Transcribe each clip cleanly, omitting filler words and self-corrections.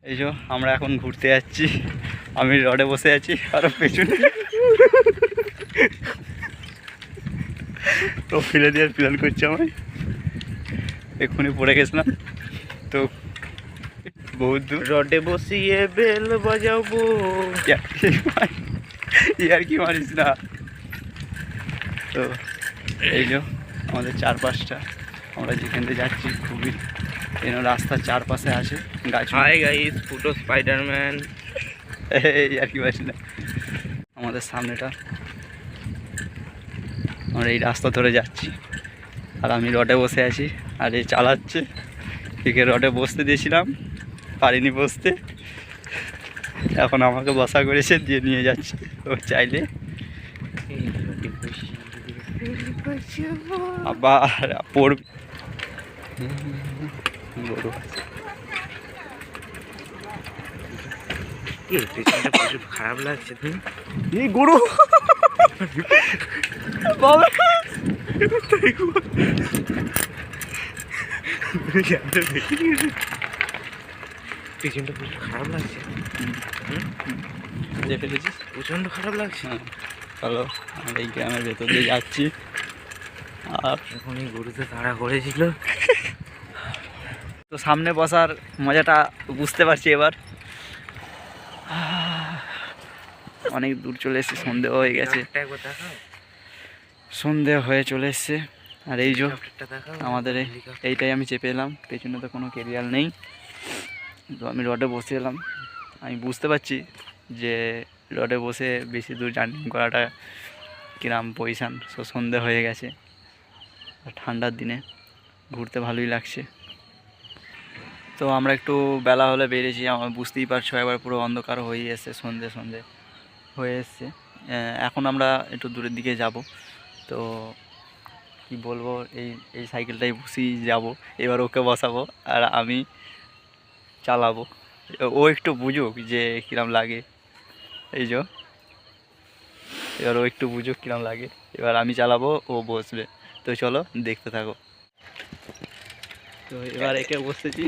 এই যে আমরা এখন ঘুরতে যাচ্ছি, আমি রডে বসে আছি আর পেছনে তো ফেলে দেওয়ার প্ল্যান করছি। আমি এক্ষুনি পড়ে গেছিলাম তো বহুত দূর। রডে বসিয়ে বেল বাজাবো, ইয়ার কি মারিস না। তো এই যে আমাদের চারপাশটা, আমরা যেখান থেকে যাচ্ছি খুবই রাস্তার চারপাশে আছে গাছ। হাই গাইস, ফুটো স্পাইডারম্যান। আর কি পারিস না। আমাদের সামনেটা, আমরা এই রাস্তা ধরে যাচ্ছি আর আমি রডে বসে আছি আর এই চালাচ্ছে। একে রডে বসতে দিয়েছিলাম, পারিনি বসতে, এখন আমাকে বসা করেছে দিয়ে নিয়ে যাচ্ছে। ও চাইলে আবার পড়বে। গরু প্রচুর খারাপ লাগছে। এই গরু বাবা পিছনটা প্রচুর খারাপ লাগছে। যে ফেলেছিস প্রচন্ড খারাপ লাগছে। চলো আমরা এই গ্রামের ভেতর দিয়ে যাচ্ছি। আর এখন এই গরুতে তাড়া করেছিল তো সামনে বসার মজাটা বুঝতে পারছি এবার। অনেক দূর চলে এসেছে, সন্ধে হয়ে গেছে, সন্ধে হয়ে চলে এসছে। আর এই যে আমাদের এইটাই আমি চেপে এলাম, পেছনে তো কোনো কেরিয়াল নেই। তো আমি রডে বসে এলাম। আমি বুঝতে পারছি যে রডে বসে বেশি দূর জার্নি করাটা কিরম পজিশান। সন্ধে হয়ে গেছে আর ঠান্ডার দিনে ঘুরতে ভালোই লাগছে। তো আমরা একটু বেলা হলে বেরিয়েছি, আমার বুঝতেই পারছো একবার পুরো অন্ধকার হয়ে এসছে, সন্ধে সন্ধে হয়ে এসছে। এখন আমরা একটু দূরের দিকে যাব। তো কি বলবো, এই সাইকেলটাই বসেই যাব, এবার ওকে বসাবো আর আমি চালাবো। ও একটু বুঝুক যে কিরম লাগে। এই যে এবার ও একটু বুঝুক কিরম লাগে, এবার আমি চালাবো, ও বসবে। তো চলো দেখতে থাকো। তো এবার একে বসতেছি।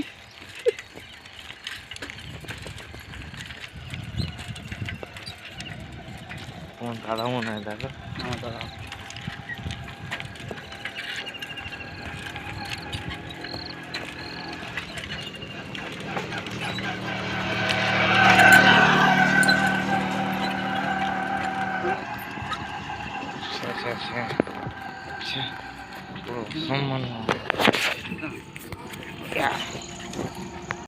তোমার দাদা মনে হয়, দেখো আমার দাদা। পুরো সম্মান।